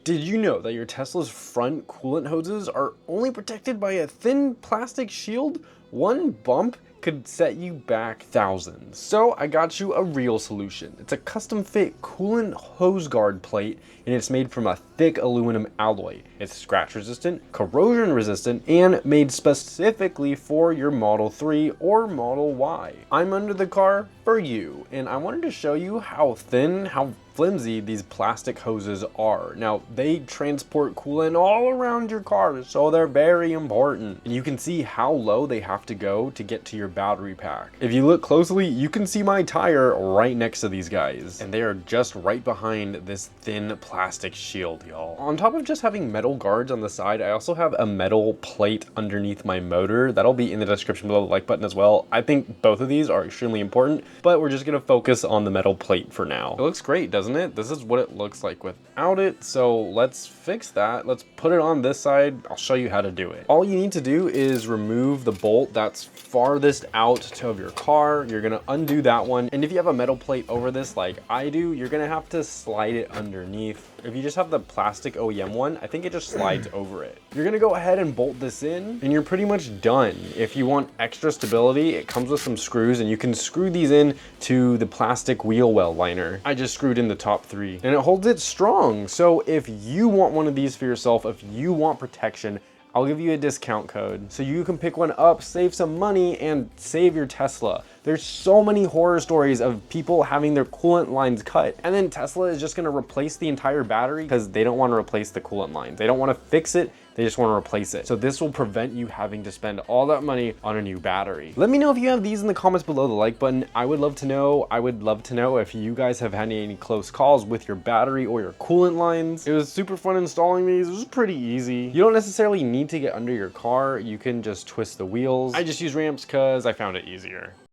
Did you know that your Tesla's front coolant hoses are only protected by a thin plastic shield? One bump could set you back thousands. So I got you a real solution. It's a custom fit coolant hose guard plate, and it's made from a thick aluminum alloy. It's scratch resistant, corrosion resistant, and made specifically for your Model 3 or Model Y. I'm under the car for you, and I wanted to show you how thin, how flimsy these plastic hoses are. Now, they transport coolant all around your car, so they're very important. And you can see how low they have to go to get to your battery pack. If you look closely, you can see my tire right next to these guys, and they are just right behind this thin plastic shield, y'all. On top of just having metal guards on the side, I also have a metal plate underneath my motor. That'll be in the description below the like button as well. I think both of these are extremely important, but we're just gonna focus on the metal plate for now. It looks great, doesn't it? This is what it looks like without it, so let's fix that. Let's put it on this side. I'll show you how to do it. All you need to do is remove the bolt that's farthest out of your car. You're gonna undo that one, and if you have a metal plate over this like I do, you're gonna have to slide it underneath. If you just have the plastic OEM one, I think it just slides over it. You're gonna go ahead and bolt this in, and you're pretty much done. If you want extra stability, it comes with some screws, and you can screw these in to the plastic wheel well liner. I just screwed in the top 3, and it holds it strong. So if you want one of these for yourself, if you want protection, I'll give you a discount code so you can pick one up, save some money, and save your Tesla. There's so many horror stories of people having their coolant lines cut, and then Tesla is just gonna replace the entire battery because they don't wanna replace the coolant lines. They don't wanna fix it, they just wanna replace it. So this will prevent you having to spend all that money on a new battery. Let me know if you have these in the comments below the like button. I would love to know. I would love to know if you guys have had any close calls with your battery or your coolant lines. It was super fun installing these. It was pretty easy. You don't necessarily need to get under your car. You can just twist the wheels. I just use ramps because I found it easier.